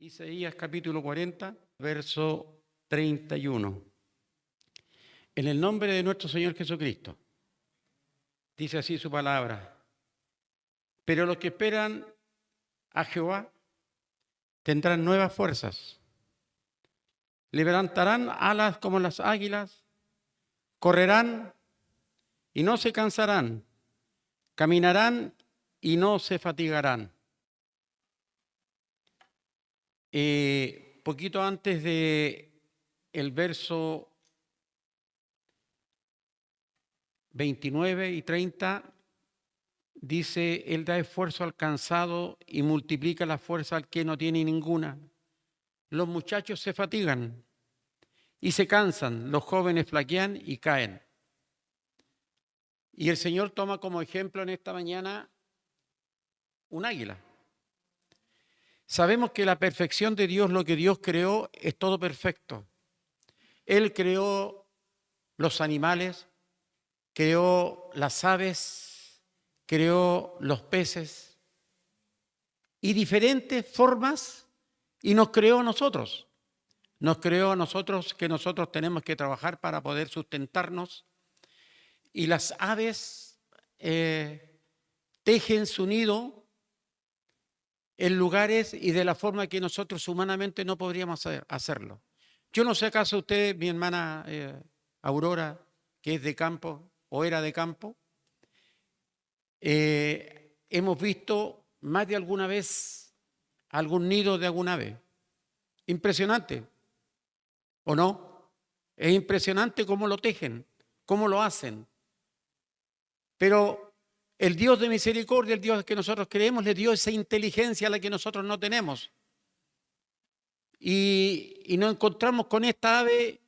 Isaías capítulo 40, verso 31. En el nombre de nuestro Señor Jesucristo, dice así su palabra. Pero los que esperan a Jehová tendrán nuevas fuerzas. Levantarán alas como las águilas, correrán y no se cansarán, caminarán y no se fatigarán. Poquito antes de el verso 29 y 30, dice, Él da esfuerzo al cansado y multiplica la fuerza al que no tiene ninguna. Los muchachos se fatigan y se cansan, los jóvenes flaquean y caen. Y el Señor toma como ejemplo en esta mañana un águila. Sabemos que la perfección de Dios, lo que Dios creó, es todo perfecto. Él creó los animales, creó las aves, creó los peces y diferentes formas y nos creó a nosotros. Nos creó a nosotros que nosotros tenemos que trabajar para poder sustentarnos y las aves tejen su nido en lugares y de la forma que nosotros humanamente no podríamos hacerlo. Yo no sé acaso usted, mi hermana Aurora, que es de campo o era de campo, hemos visto más de alguna vez algún nido de algún ave. Impresionante, ¿o no? Es impresionante cómo lo tejen, cómo lo hacen. Pero el Dios de misericordia, el Dios que nosotros creemos, le dio esa inteligencia a la que nosotros no tenemos. Y nos encontramos con esta ave,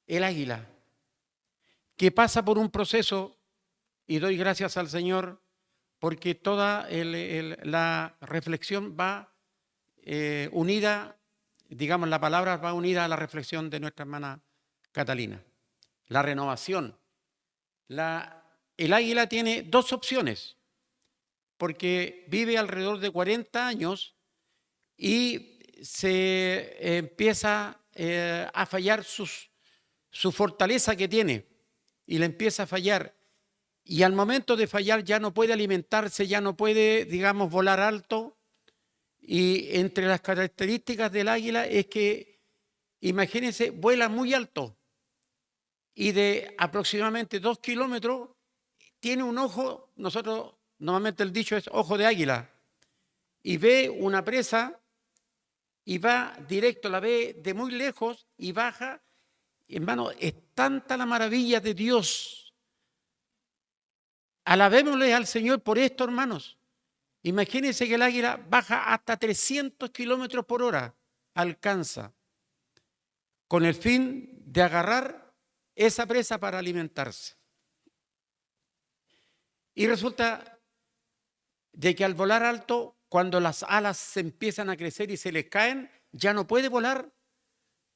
el águila, que pasa por un proceso, y doy gracias al Señor, porque toda la reflexión va unida, digamos, la palabra va unida a la reflexión de nuestra hermana Catalina. La renovación. El águila tiene dos opciones, porque vive alrededor de 40 años y se empieza a fallar su fortaleza que tiene y le empieza a fallar. Y al momento de fallar ya no puede alimentarse, ya no puede, digamos, volar alto. Y entre las características del águila es que, imagínense, vuela muy alto y de aproximadamente 2 kilómetros tiene un ojo, nosotros normalmente el dicho es ojo de águila, y ve una presa y va directo, la ve de muy lejos y baja. Hermano, es tanta la maravilla de Dios. Alabémosle al Señor por esto, hermanos. Imagínense que el águila baja hasta 300 kilómetros por hora, alcanza, con el fin de agarrar esa presa para alimentarse. Y resulta de que al volar alto, cuando las alas se empiezan a crecer y se les caen, ya no puede volar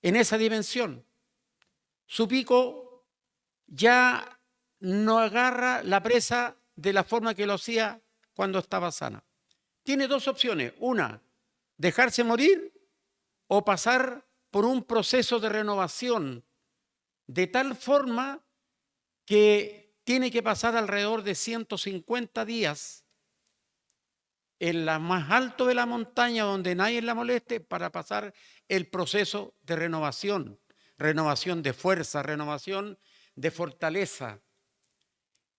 en esa dimensión. Su pico ya no agarra la presa de la forma que lo hacía cuando estaba sana. Tiene dos opciones. Una, dejarse morir o pasar por un proceso de renovación de tal forma que tiene que pasar alrededor de 150 días en la más alto de la montaña donde nadie la moleste para pasar el proceso de renovación, renovación de fuerza, renovación de fortaleza.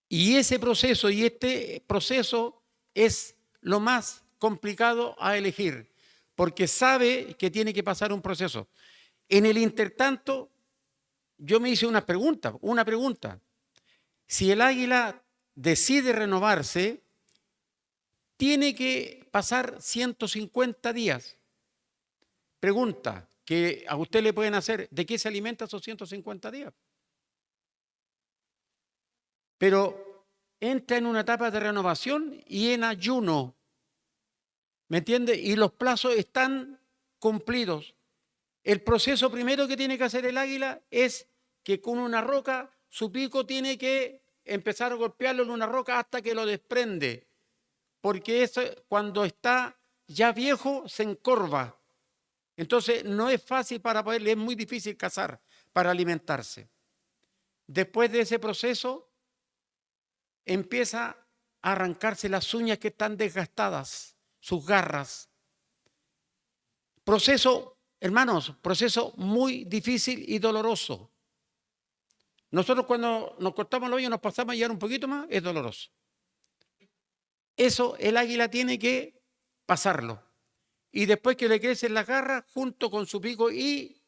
Y ese proceso y este proceso es lo más complicado a elegir, porque sabe que tiene que pasar un proceso. En el intertanto, yo me hice una pregunta. Si el águila decide renovarse, tiene que pasar 150 días. Pregunta que a usted le pueden hacer, ¿de qué se alimenta esos 150 días? Pero entra en una etapa de renovación y en ayuno, ¿me entiende? Y los plazos están cumplidos. El proceso primero que tiene que hacer el águila es que con una roca, su pico tiene que empezar a golpearlo en una roca hasta que lo desprende. Porque eso, cuando está ya viejo se encorva. Entonces no es fácil para poderle, es muy difícil cazar para alimentarse. Después de ese proceso empieza a arrancarse las uñas que están desgastadas, sus garras. Proceso, hermanos, proceso muy difícil y doloroso. Nosotros cuando nos cortamos la uña nos pasamos a llevar un poquito más, es doloroso. Eso el águila tiene que pasarlo. Y después que le crecen las garras, junto con su pico y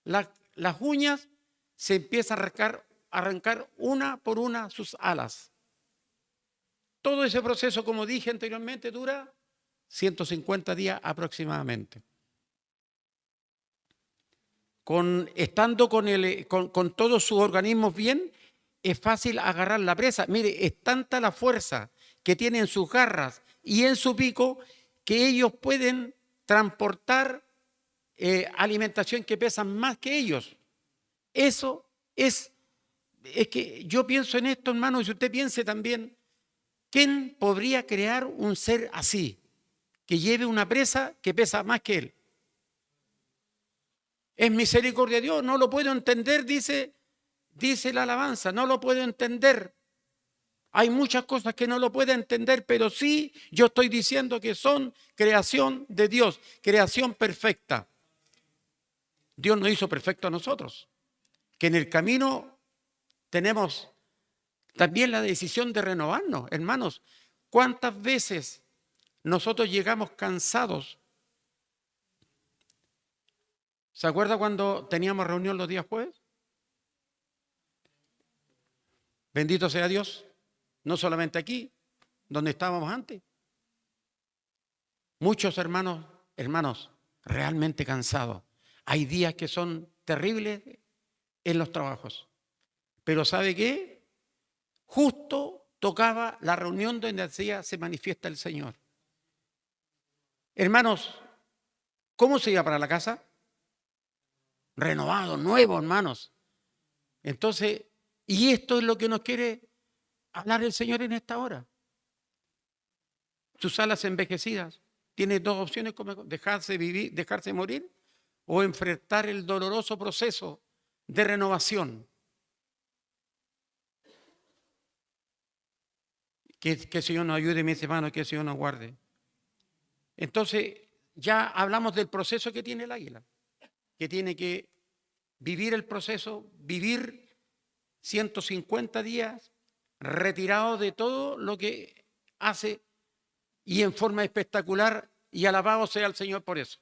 las uñas, se empieza a arrancar una por una sus alas. Todo ese proceso, como dije anteriormente, dura 150 días aproximadamente. Estando con todos sus organismos bien, es fácil agarrar la presa. Mire, es tanta la fuerza que tienen sus garras y en su pico que ellos pueden transportar alimentación que pesan más que ellos. Eso es que yo pienso en esto, hermano, y si usted piense también, ¿quién podría crear un ser así, que lleve una presa que pesa más que él? Es misericordia de Dios, no lo puedo entender, dice la alabanza, no lo puedo entender. Hay muchas cosas que no lo puedo entender, pero sí yo estoy diciendo que son creación de Dios, creación perfecta. Dios nos hizo perfecto a nosotros, que en el camino tenemos también la decisión de renovarnos. Hermanos, ¿cuántas veces nosotros llegamos cansados? ¿Se acuerda cuando teníamos reunión los días jueves? Bendito sea Dios, no solamente aquí, donde estábamos antes. Muchos hermanos, realmente cansados. Hay días que son terribles en los trabajos. Pero ¿sabe qué? Justo tocaba la reunión donde decía se manifiesta el Señor. Hermanos, ¿cómo se iba para la casa? Renovado, nuevo, hermanos. Entonces, y esto es lo que nos quiere hablar el Señor en esta hora. Sus alas envejecidas. Tiene dos opciones: como dejarse vivir, dejarse morir, o enfrentar el doloroso proceso de renovación. Que el Señor nos ayude, mis hermanos, que el Señor nos guarde. Entonces, ya hablamos del proceso que tiene el águila, que tiene que vivir el proceso, vivir 150 días retirado de todo lo que hace y en forma espectacular, y alabado sea el Señor por eso.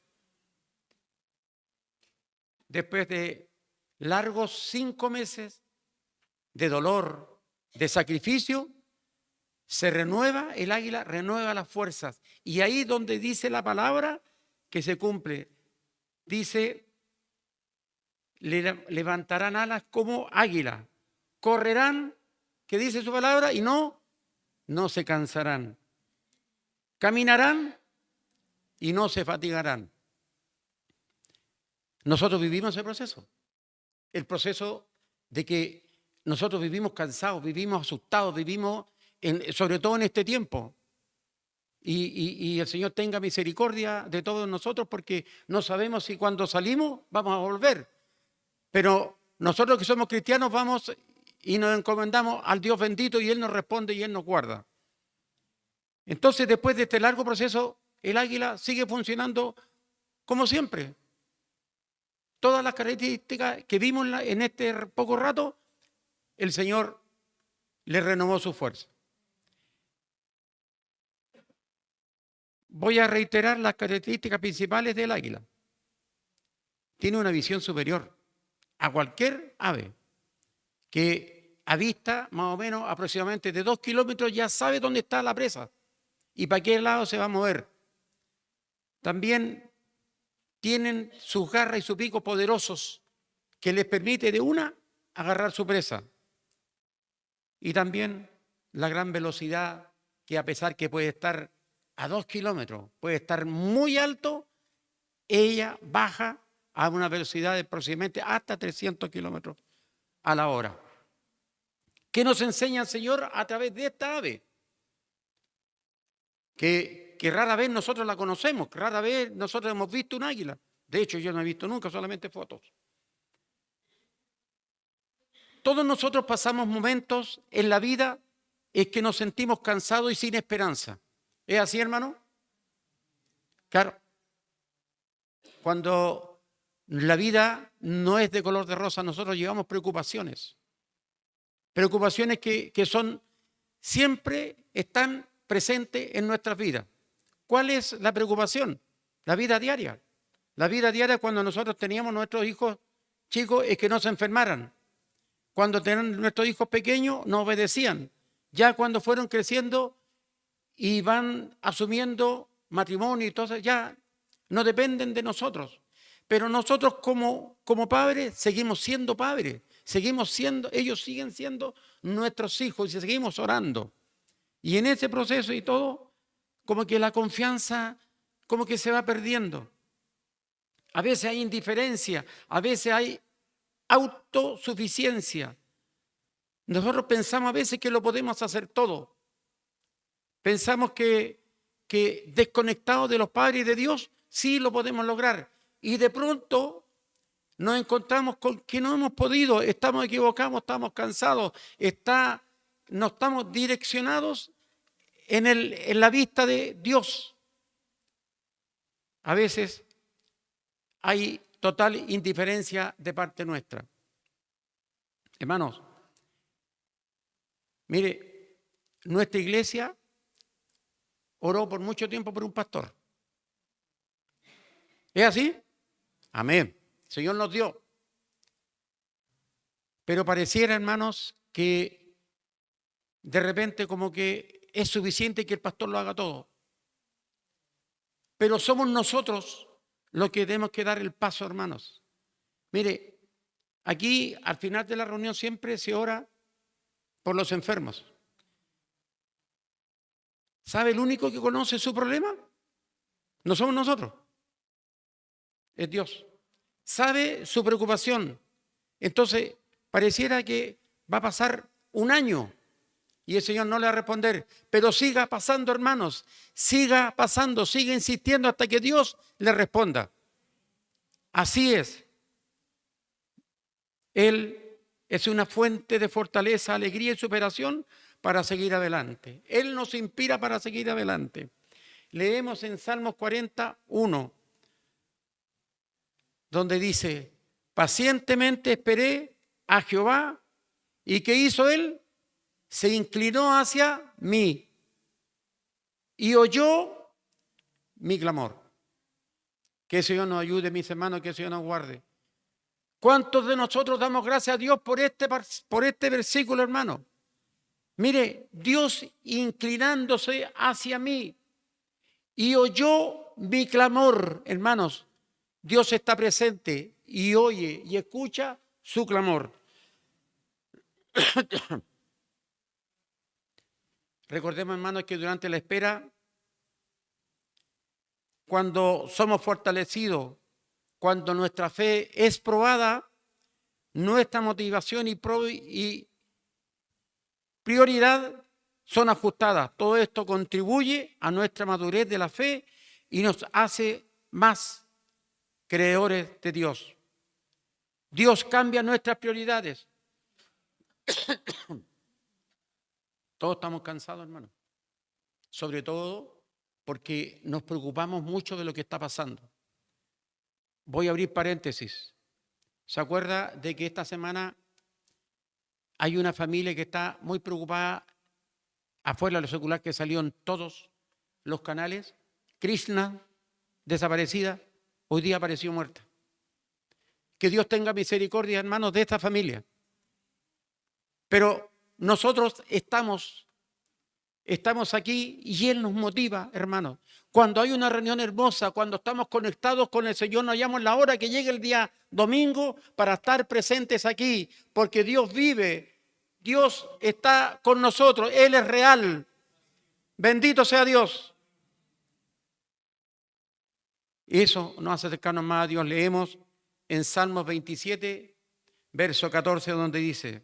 Después de largos 5 meses de dolor, de sacrificio, se renueva el águila, renueva las fuerzas. Y ahí donde dice la palabra que se cumple, dice, levantarán alas como águila, correrán, que dice su palabra, y no se cansarán. Caminarán y no se fatigarán. Nosotros vivimos ese proceso. El proceso de que nosotros vivimos cansados, vivimos asustados, vivimos sobre todo en este tiempo. Y el Señor tenga misericordia de todos nosotros, porque no sabemos si cuando salimos vamos a volver. Pero nosotros que somos cristianos vamos y nos encomendamos al Dios bendito y Él nos responde y Él nos guarda. Entonces, después de este largo proceso, el águila sigue funcionando como siempre. Todas las características que vimos en este poco rato, el Señor le renovó su fuerza. Voy a reiterar las características principales del águila. Tiene una visión superior a cualquier ave, que a vista más o menos aproximadamente de 2 kilómetros ya sabe dónde está la presa y para qué lado se va a mover. También tienen sus garras y su pico poderosos que les permite de una agarrar su presa. Y también la gran velocidad, que a pesar que puede estar a 2 kilómetros, puede estar muy alto, ella baja a una velocidad de aproximadamente hasta 300 kilómetros a la hora. ¿Qué nos enseña el Señor a través de esta ave? Que que rara vez nosotros la conocemos, que rara vez nosotros hemos visto un águila. De hecho, yo no he visto nunca, solamente fotos. Todos nosotros pasamos momentos en la vida en que nos sentimos cansados y sin esperanza. ¿Es así, hermano? Claro. Cuando la vida no es de color de rosa, nosotros llevamos preocupaciones. Preocupaciones que son, siempre están presentes en nuestras vidas. ¿Cuál es la preocupación? La vida diaria. La vida diaria cuando nosotros teníamos nuestros hijos chicos es que no se enfermaran. Cuando tenían nuestros hijos pequeños no obedecían. Ya cuando fueron creciendo y van asumiendo matrimonio y todo, ya no dependen de nosotros. Pero nosotros como padres seguimos siendo padres. Seguimos siendo, ellos siguen siendo nuestros hijos y seguimos orando. Y en ese proceso y todo, como que la confianza como que se va perdiendo. A veces hay indiferencia, a veces hay autosuficiencia. Nosotros pensamos a veces que lo podemos hacer todo. Pensamos que desconectados de los padres y de Dios, sí lo podemos lograr. Y de pronto nos encontramos con que no hemos podido, estamos equivocados, estamos cansados, no estamos direccionados en la vista de Dios. A veces hay total indiferencia de parte nuestra. Hermanos, mire, nuestra iglesia oró por mucho tiempo por un pastor. ¿Es así? Amén. El Señor nos dio. Pero pareciera, hermanos, que de repente como que es suficiente que el pastor lo haga todo. Pero somos nosotros los que tenemos que dar el paso, hermanos. Mire, aquí al final de la reunión siempre se ora por los enfermos. ¿Sabe el único que conoce su problema? No somos nosotros. Es Dios. Sabe su preocupación. Entonces, pareciera que va a pasar un año y el Señor no le va a responder. Pero siga pasando, hermanos. Siga pasando, siga insistiendo hasta que Dios le responda. Así es. Él es una fuente de fortaleza, alegría y superación para seguir adelante. Él nos inspira para seguir adelante. Leemos en Salmos 41, donde dice, pacientemente esperé a Jehová, ¿y qué hizo él? Se inclinó hacia mí y oyó mi clamor. Que el Señor nos ayude, mis hermanos, que el Señor nos guarde. ¿Cuántos de nosotros damos gracias a Dios por este versículo, hermano? Mire, Dios inclinándose hacia mí y oyó mi clamor, hermanos. Dios está presente y oye y escucha su clamor. Recordemos, hermanos, que durante la espera, cuando somos fortalecidos, cuando nuestra fe es probada, nuestra motivación y prioridad son ajustadas. Todo esto contribuye a nuestra madurez de la fe y nos hace más creedores de Dios. Dios cambia nuestras prioridades. Todos estamos cansados, hermano. Sobre todo porque nos preocupamos mucho de lo que está pasando. Voy a abrir paréntesis. ¿Se acuerda de que esta semana hay una familia que está muy preocupada afuera de lo secular, que salió en todos los canales? Krishna, desaparecida, hoy día apareció muerta. Que Dios tenga misericordia, hermanos, de esta familia. Pero nosotros estamos aquí y Él nos motiva, hermanos. Cuando hay una reunión hermosa, cuando estamos conectados con el Señor, nos hallamos la hora que llegue el día domingo para estar presentes aquí, porque Dios vive, Dios está con nosotros, Él es real. Bendito sea Dios. Y eso nos hace acercarnos más a Dios. Leemos en Salmos 27, verso 14, donde dice,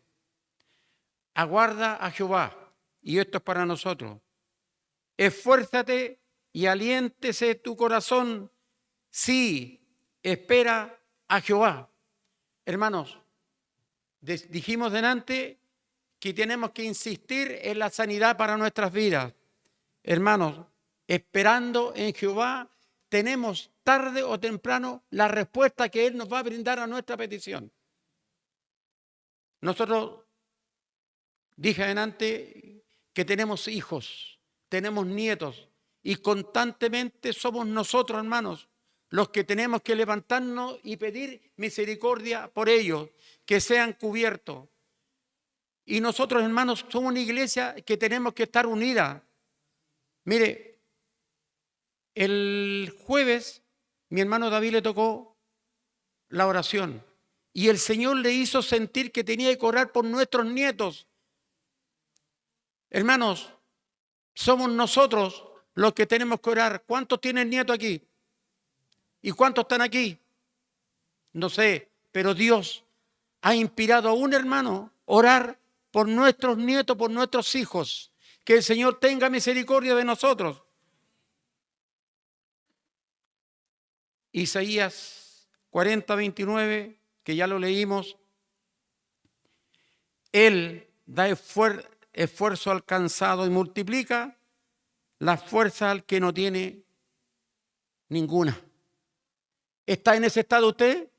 aguarda a Jehová, y esto es para nosotros, esfuérzate y aliéntese tu corazón. Sí, espera a Jehová. Hermanos, dijimos delante que tenemos que insistir en la sanidad para nuestras vidas. Hermanos, esperando en Jehová, tenemos tarde o temprano la respuesta que Él nos va a brindar a nuestra petición. Nosotros, dije delante, que tenemos hijos, tenemos nietos, y constantemente somos nosotros, hermanos, los que tenemos que levantarnos y pedir misericordia por ellos, que sean cubiertos. Y nosotros, hermanos, somos una iglesia que tenemos que estar unida. Mire, el jueves mi hermano David le tocó la oración y el Señor le hizo sentir que tenía que orar por nuestros nietos. Hermanos, somos nosotros los que tenemos que orar. ¿Cuántos tienen nietos aquí? ¿Y cuántos están aquí? No sé, pero Dios ha inspirado a un hermano a orar por nuestros nietos, por nuestros hijos. Que el Señor tenga misericordia de nosotros. Isaías 40:29, que ya lo leímos. Él da esfuerzo al cansado y multiplica la fuerza al que no tiene ninguna. ¿Está en ese estado usted?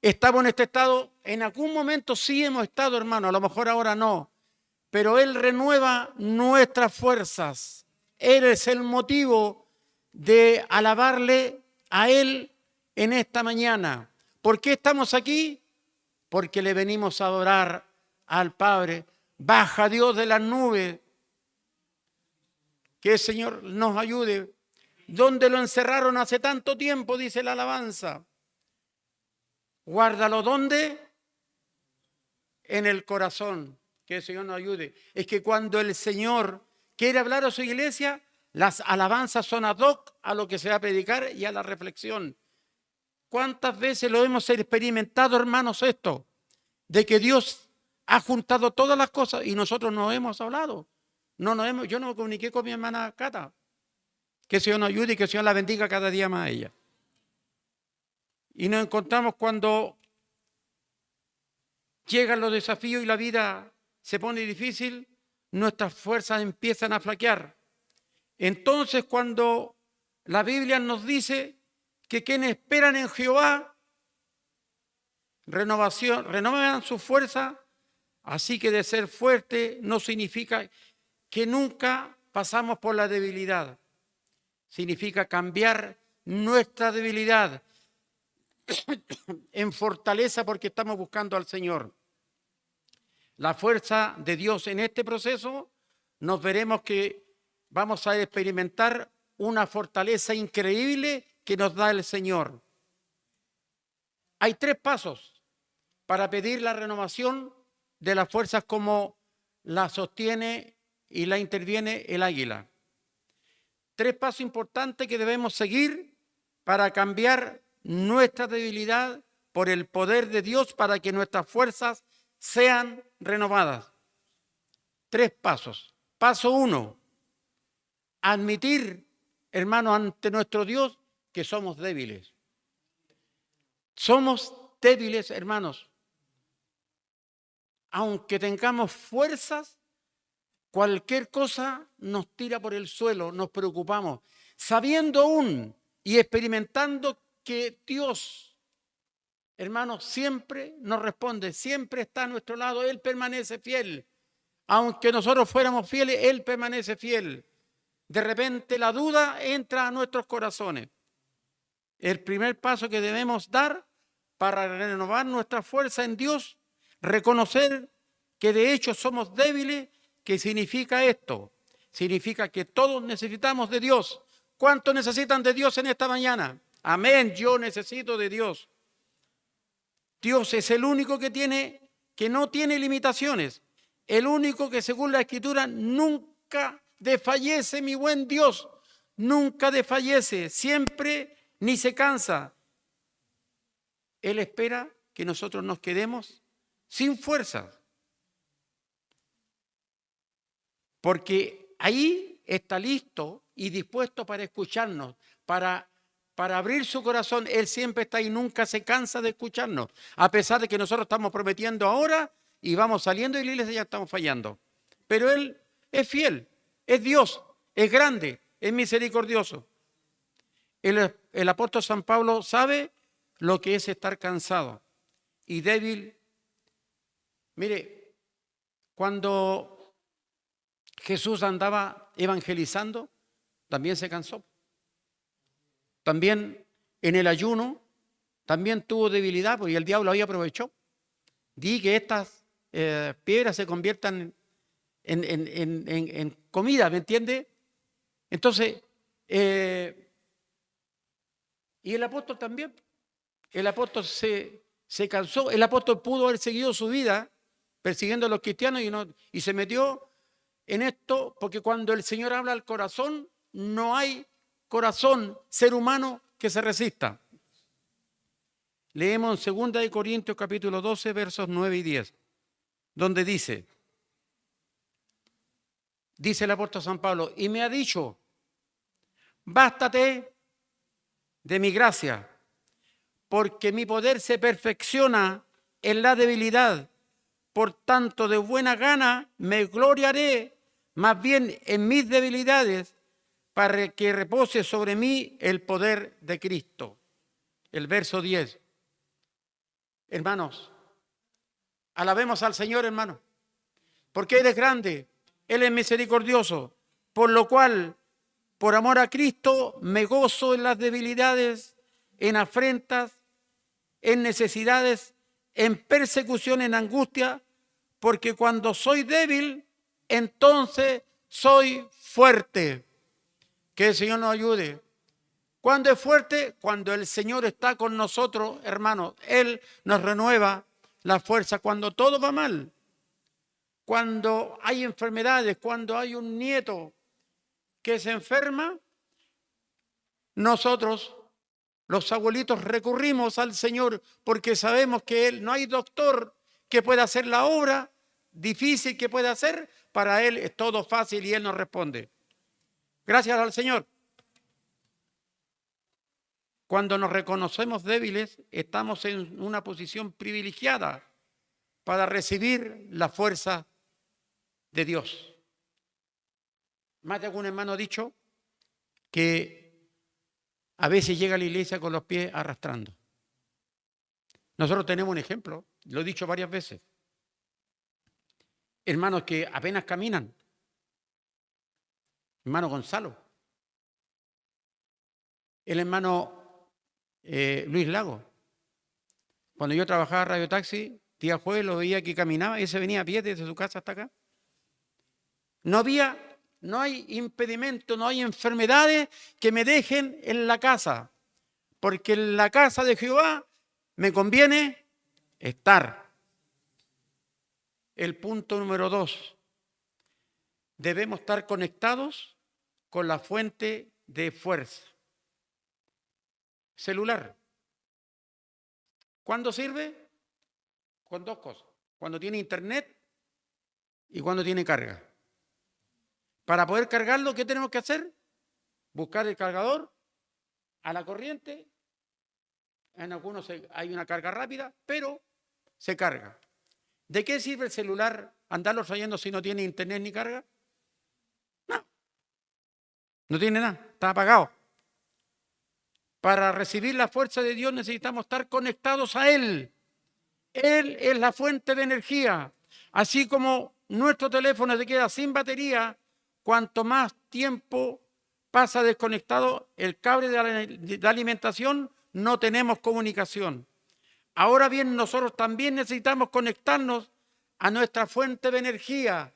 ¿Estamos en este estado? En algún momento sí hemos estado, hermano, a lo mejor ahora no, pero Él renueva nuestras fuerzas. Él es el motivo de alabarle a Él en esta mañana. ¿Por qué estamos aquí? Porque le venimos a adorar al Padre. Baja Dios de las nubes. Que el Señor nos ayude. ¿Dónde lo encerraron hace tanto tiempo? Dice la alabanza. Guárdalo, ¿dónde? En el corazón. Que el Señor nos ayude. Es que cuando el Señor quiere hablar a su iglesia, las alabanzas son ad hoc a lo que se va a predicar y a la reflexión. ¿Cuántas veces lo hemos experimentado, hermanos, esto? De que Dios ha juntado todas las cosas y nosotros no hemos hablado. Yo no me comuniqué con mi hermana Cata. Que el Señor nos ayude y que el Señor la bendiga cada día más a ella. Y nos encontramos cuando llegan los desafíos y la vida se pone difícil, nuestras fuerzas empiezan a flaquear. Entonces, cuando la Biblia nos dice que quienes esperan en Jehová renuevan su fuerza, así que de ser fuerte no significa que nunca pasamos por la debilidad. Significa cambiar nuestra debilidad en fortaleza porque estamos buscando al Señor. La fuerza de Dios en este proceso nos veremos que vamos a experimentar una fortaleza increíble que nos da el Señor. Hay 3 pasos para pedir la renovación de las fuerzas como la sostiene y la interviene el águila. 3 pasos importantes que debemos seguir para cambiar nuestra debilidad por el poder de Dios para que nuestras fuerzas sean renovadas. 3 pasos. Paso 1. Admitir, hermanos, ante nuestro Dios que somos débiles. Somos débiles, hermanos. Aunque tengamos fuerzas, cualquier cosa nos tira por el suelo, nos preocupamos, sabiendo aún y experimentando que Dios, hermanos, siempre nos responde, siempre está a nuestro lado, Él permanece fiel. Aunque nosotros fuéramos fieles, Él permanece fiel. De repente la duda entra a nuestros corazones. El primer paso que debemos dar para renovar nuestra fuerza en Dios, reconocer que de hecho somos débiles. ¿Qué significa esto? Significa que todos necesitamos de Dios. ¿Cuántos necesitan de Dios en esta mañana? Amén, yo necesito de Dios. Dios es el único que no tiene limitaciones. El único que según la Escritura nunca desfallece, mi buen Dios. Nunca desfallece, siempre ni se cansa. Él espera que nosotros nos quedemos sin fuerzas. Porque ahí está listo y dispuesto para escucharnos, para abrir su corazón. Él siempre está y nunca se cansa de escucharnos, a pesar de que nosotros estamos prometiendo ahora y vamos saliendo de la iglesia y ya estamos fallando. Pero Él es fiel, es Dios, es grande, es misericordioso. El apóstol San Pablo sabe lo que es estar cansado y débil. Mire, cuando Jesús andaba evangelizando, también se cansó. También en el ayuno, también tuvo debilidad, porque el diablo ahí aprovechó. Di que estas piedras se conviertan en comida, ¿me entiende? Entonces, y el apóstol también. El apóstol se cansó. El apóstol pudo haber seguido su vida persiguiendo a los cristianos y se metió en esto, porque cuando el Señor habla al corazón, no hay corazón, ser humano, que se resista. Leemos en 2 Corintios capítulo 12, versos 9 y 10, donde dice el apóstol San Pablo, y me ha dicho, bástate de mi gracia, porque mi poder se perfecciona en la debilidad. Por tanto, de buena gana me gloriaré más bien en mis debilidades, para que repose sobre mí el poder de Cristo. El verso 10. Hermanos, alabemos al Señor, hermanos, porque Él es grande, Él es misericordioso, por lo cual, por amor a Cristo, me gozo en las debilidades, en afrentas, en necesidades, en persecución, en angustia, porque cuando soy débil, entonces soy fuerte. Que el Señor nos ayude. ¿Cuándo es fuerte? Cuando el Señor está con nosotros, hermanos. Él nos renueva la fuerza cuando todo va mal. Cuando hay enfermedades, cuando hay un nieto que se enferma, nosotros, los abuelitos, recurrimos al Señor porque sabemos que Él, no hay doctor que pueda hacer la obra difícil que pueda hacer. Para Él es todo fácil y Él nos responde. Gracias al Señor. Cuando nos reconocemos débiles, estamos en una posición privilegiada para recibir la fuerza de Dios. Más de algún hermano ha dicho que a veces llega a la iglesia con los pies arrastrando. Nosotros tenemos un ejemplo, lo he dicho varias veces. Hermanos que apenas caminan. Hermano Gonzalo. El hermano Luis Lago. Cuando yo trabajaba en Radio Taxi, día jueves lo veía que caminaba y se venía a pie desde su casa hasta acá. No hay impedimento, no hay enfermedades que me dejen en la casa, porque en la casa de Jehová me conviene estar. El punto número 2. Debemos estar conectados con la fuente de fuerza. Celular. ¿Cuándo sirve? Con dos cosas. Cuando tiene internet y cuando tiene carga. Para poder cargarlo, ¿qué tenemos que hacer? Buscar el cargador a la corriente. En algunos hay una carga rápida, pero se carga. ¿De qué sirve el celular andarlo trayendo si no tiene internet ni carga? No tiene nada, está apagado. Para recibir la fuerza de Dios necesitamos estar conectados a Él. Él es la fuente de energía. Así como nuestro teléfono se queda sin batería, cuanto más tiempo pasa desconectado el cable de alimentación, no tenemos comunicación. Ahora bien, nosotros también necesitamos conectarnos a nuestra fuente de energía.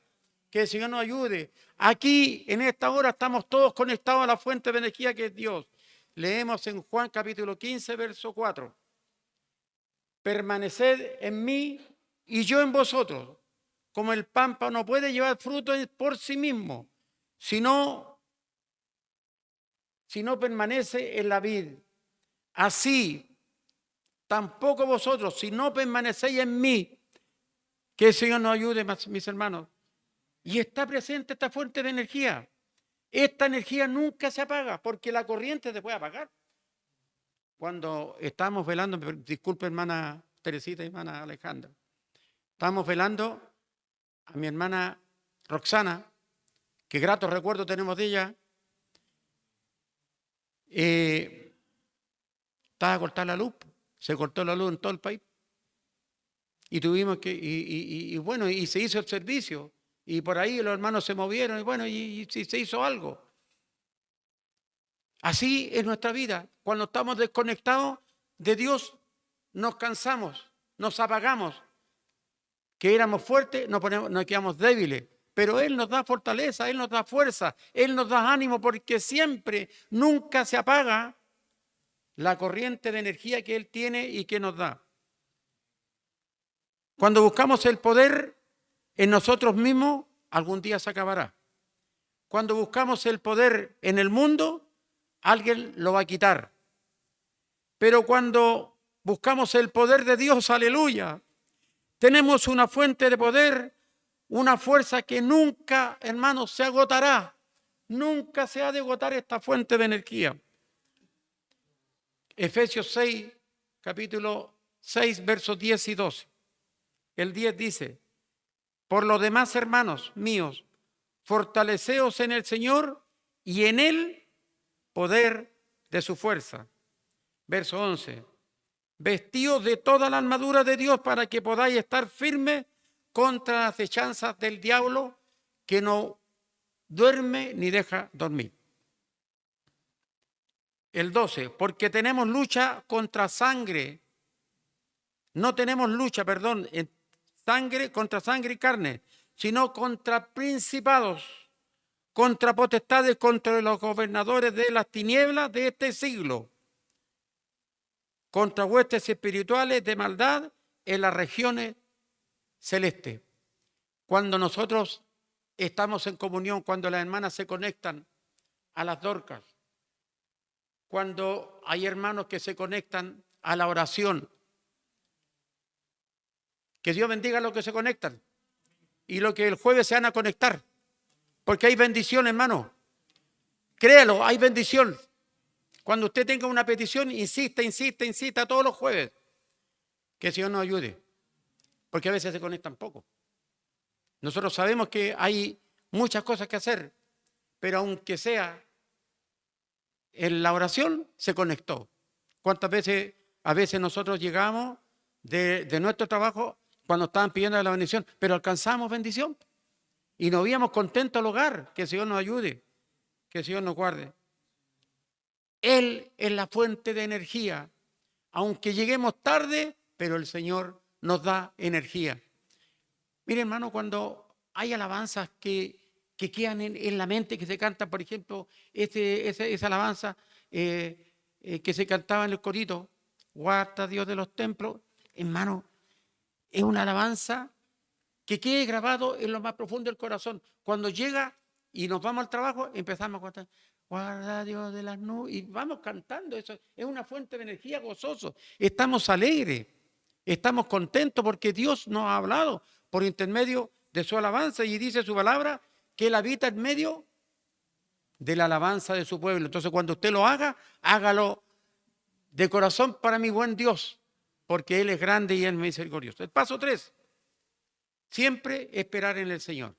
Que el Señor nos ayude. Aquí, en esta hora, estamos todos conectados a la fuente de energía que es Dios. Leemos en Juan capítulo 15, verso 4. Permaneced en mí y yo en vosotros. Como el pámpano no puede llevar fruto por sí mismo, si no permanece en la vid. Así, tampoco vosotros, si no permanecéis en mí. Que el Señor nos ayude, mis hermanos. Y está presente esta fuente de energía. Esta energía nunca se apaga porque la corriente se puede apagar. Cuando estábamos velando, disculpe hermana Teresita y hermana Alejandra, estábamos velando a mi hermana Roxana, que gratos recuerdos tenemos de ella. Estaba cortada la luz, se cortó la luz en todo el país. Y tuvimos que, bueno, y se hizo el servicio. Y por ahí los hermanos se movieron y bueno, y se hizo algo. Así es nuestra vida. Cuando estamos desconectados de Dios, nos cansamos, nos apagamos. Que éramos fuertes, nos quedamos débiles. Pero Él nos da fortaleza, Él nos da fuerza, Él nos da ánimo porque siempre, nunca se apaga la corriente de energía que Él tiene y que nos da. Cuando buscamos el poder en nosotros mismos, algún día se acabará. Cuando buscamos el poder en el mundo, alguien lo va a quitar. Pero cuando buscamos el poder de Dios, aleluya, tenemos una fuente de poder, una fuerza que nunca, hermanos, se agotará. Nunca se ha de agotar esta fuente de energía. Efesios 6, capítulo 6, versos 10 y 12. El 10 dice, por lo demás, hermanos míos, fortaleceos en el Señor y en el poder de su fuerza. Verso 11, vestíos de toda la armadura de Dios para que podáis estar firmes contra las acechanzas del diablo que no duerme ni deja dormir. El 12, porque tenemos lucha contra sangre. No tenemos lucha, perdón, contra sangre y carne, sino contra principados, contra potestades, contra los gobernadores de las tinieblas de este siglo, contra huestes espirituales de maldad en las regiones celestes. Cuando nosotros estamos en comunión, cuando las hermanas se conectan a las Dorcas, cuando hay hermanos que se conectan a la oración, que Dios bendiga a los que se conectan y los que el jueves se van a conectar, porque hay bendición, hermano. Créalo, hay bendición. Cuando usted tenga una petición, insista todos los jueves. Que el Señor nos ayude, porque a veces se conectan poco. Nosotros sabemos que hay muchas cosas que hacer, pero aunque sea en la oración, se conectó. ¿Cuántas veces, a veces nosotros llegamos de nuestro trabajo cuando estaban pidiendo la bendición, pero alcanzamos bendición y nos íbamos contentos al hogar? Que el Señor nos ayude, que el Señor nos guarde. Él es la fuente de energía, aunque lleguemos tarde, pero el Señor nos da energía. Mire, hermano, cuando hay alabanzas que quedan en la mente, que se cantan, por ejemplo, esa alabanza que se cantaba en el corito, guarda Dios de los templos, hermano, es una alabanza que quede grabado en lo más profundo del corazón. Cuando llega y nos vamos al trabajo, empezamos a cantar, guarda Dios de las nubes, y vamos cantando. Eso es una fuente de energía gozoso. Estamos alegres, estamos contentos porque Dios nos ha hablado por intermedio de su alabanza y dice su palabra que Él habita en medio de la alabanza de su pueblo. Entonces, cuando usted lo haga, hágalo de corazón para mi buen Dios, porque Él es grande y Él es misericordioso. El paso 3, siempre esperar en el Señor.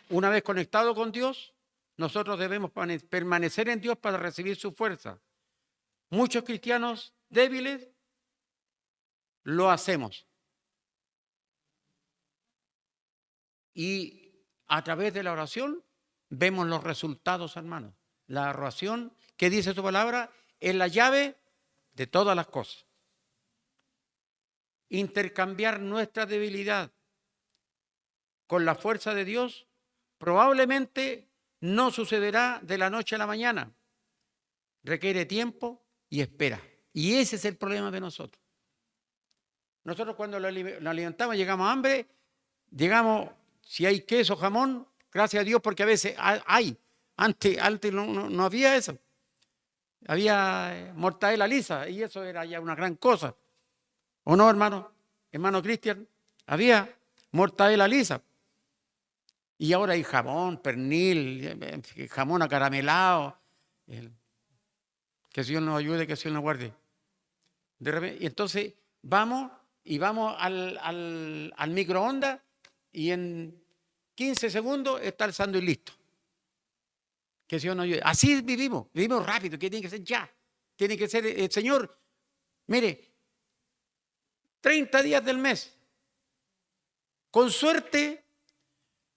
Una vez conectado con Dios, nosotros debemos permanecer en Dios para recibir su fuerza. Muchos cristianos débiles lo hacemos. Y a través de la oración vemos los resultados, hermanos. La oración, que dice su palabra, es la llave de todas las cosas. Intercambiar nuestra debilidad con la fuerza de Dios probablemente no sucederá de la noche a la mañana. Requiere tiempo y espera. Y ese es el problema de nosotros. Nosotros cuando nos alimentamos, llegamos a hambre, llegamos, si hay queso, jamón, gracias a Dios, porque a veces hay. Antes no había eso. Había mortadela lisa y eso era ya una gran cosa. ¿O no, hermano? Hermano Cristian, había mortadela lisa. Y ahora hay jamón, pernil, jamón acaramelado. Que el Señor nos ayude, que el Señor nos guarde. Y entonces vamos al microondas y en 15 segundos está el sándwich listo. Que el Señor nos ayude. Así vivimos rápido, que tiene que ser ya. Tiene que ser, el Señor, mire, 30 días del mes. Con suerte,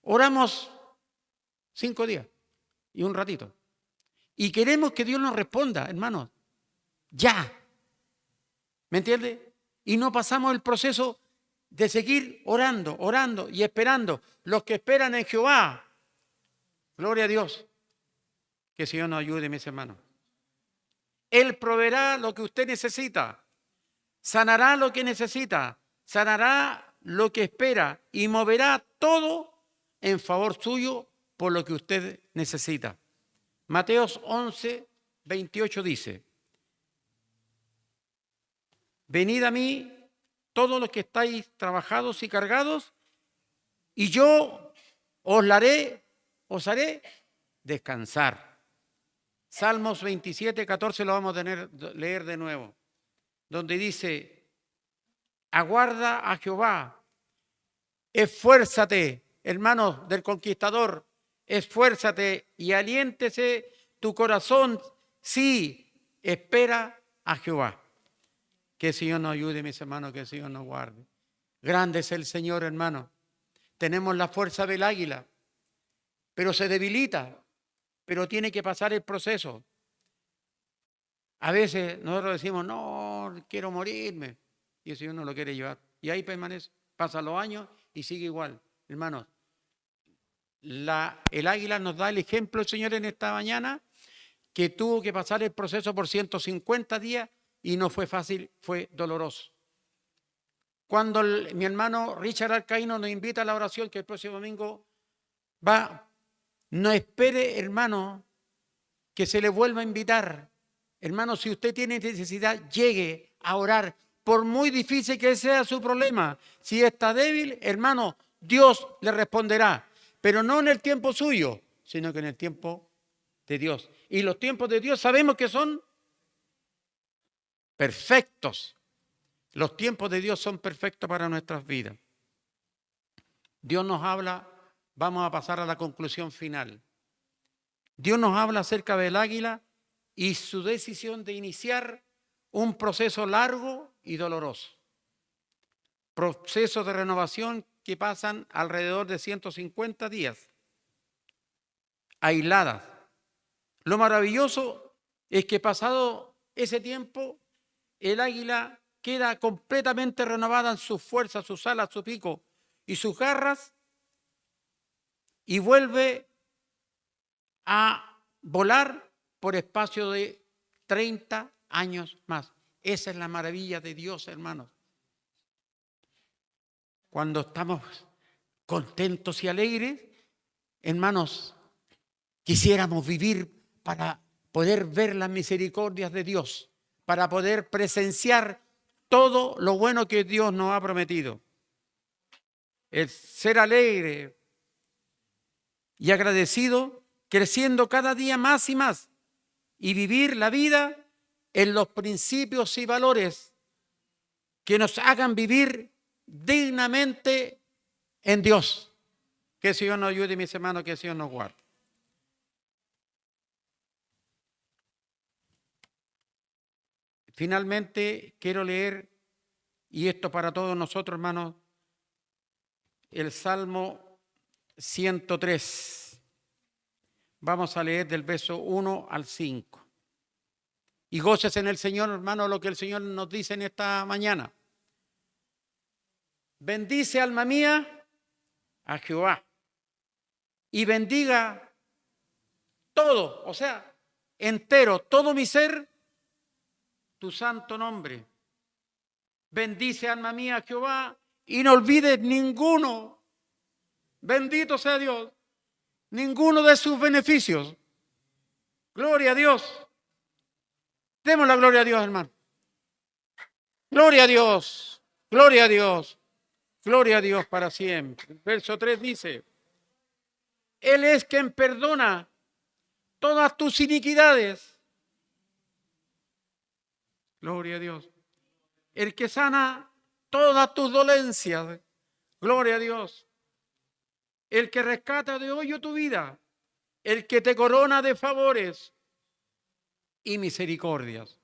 oramos 5 días y un ratito. Y queremos que Dios nos responda, hermanos, ya. ¿Me entiende? Y no pasamos el proceso de seguir orando y esperando. Los que esperan en Jehová, gloria a Dios, que el Señor nos ayude, mis hermanos. Él proveerá lo que usted necesita, sanará lo que necesita, sanará lo que espera y moverá todo en favor suyo por lo que usted necesita. Mateos 11, 28 dice: venid a mí todos los que estáis trabajados y cargados, y yo os haré descansar. Salmos 27, 14 lo vamos a leer de nuevo, donde dice: aguarda a Jehová, esfuérzate, hermanos del conquistador, esfuérzate y aliéntese tu corazón, sí, espera a Jehová. Que el Señor nos ayude, mis hermanos, que el Señor nos guarde. Grande es el Señor, hermano. Tenemos la fuerza del águila, pero se debilita, pero tiene que pasar el proceso. A veces nosotros decimos, no, quiero morirme, y el Señor no lo quiere llevar. Y ahí permanece, pasan los años y sigue igual. Hermanos, el águila nos da el ejemplo, el Señor, en esta mañana, que tuvo que pasar el proceso por 150 días y no fue fácil, fue doloroso. Cuando mi hermano Richard Alcaíno nos invita a la oración, que el próximo domingo va, no espere, hermano, que se le vuelva a invitar. Hermano, si usted tiene necesidad, llegue a orar, por muy difícil que sea su problema. Si está débil, hermano, Dios le responderá, pero no en el tiempo suyo, sino que en el tiempo de Dios. Y los tiempos de Dios sabemos que son perfectos. Los tiempos de Dios son perfectos para nuestras vidas. Dios nos habla, vamos a pasar a la conclusión final. Dios nos habla acerca del águila y su decisión de iniciar un proceso largo y doloroso. Procesos de renovación que pasan alrededor de 150 días, aisladas. Lo maravilloso es que pasado ese tiempo, el águila queda completamente renovada en sus fuerzas, sus alas, su pico y sus garras, y vuelve a volar por espacio de 30 años más. Esa es la maravilla de Dios, hermanos. Cuando estamos contentos y alegres, hermanos, quisiéramos vivir para poder ver las misericordias de Dios, para poder presenciar todo lo bueno que Dios nos ha prometido. El ser alegre y agradecido, creciendo cada día más y más, y vivir la vida en los principios y valores que nos hagan vivir dignamente en Dios. Que el Señor nos ayude, mis hermanos, que el Señor nos guarde. Finalmente, quiero leer, y esto para todos nosotros, hermanos, el Salmo 103. Vamos a leer del verso 1 al 5. Y goces en el Señor, hermano, lo que el Señor nos dice en esta mañana. Bendice, alma mía, a Jehová, y bendiga todo, o sea, entero, todo mi ser, tu santo nombre. Bendice, alma mía, a Jehová, y no olvides ninguno, bendito sea Dios, ninguno de sus beneficios. Gloria a Dios. Demos la gloria a Dios, hermano. Gloria a Dios, gloria a Dios, gloria a Dios para siempre. El verso 3 dice: Él es quien perdona todas tus iniquidades. Gloria a Dios. El que sana todas tus dolencias. Gloria a Dios. El que rescata de hoyo tu vida. El que te corona de favores y misericordias.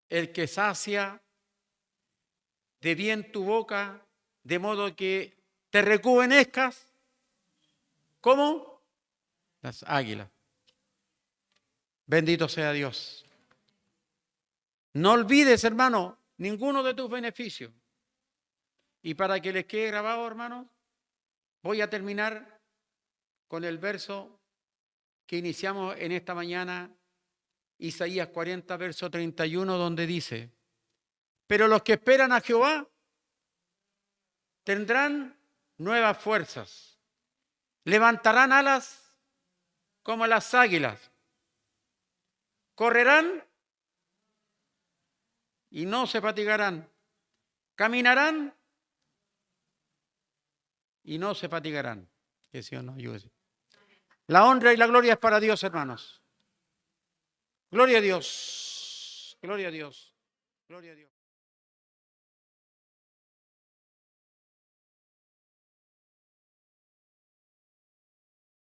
El que sacia de bien tu boca, de modo que te rejuvenezcas. ¿Cómo? Las águilas. Bendito sea Dios. No olvides, hermano, ninguno de tus beneficios. Y para que les quede grabado, hermanos, voy a terminar con el verso que iniciamos en esta mañana, Isaías 40, verso 31, donde dice: pero los que esperan a Jehová tendrán nuevas fuerzas, levantarán alas como las águilas, correrán y no se fatigarán, caminarán y no se fatigarán. Que sí o no, yo sí. La honra y la gloria es para Dios, hermanos. Gloria a Dios, gloria a Dios, gloria a Dios.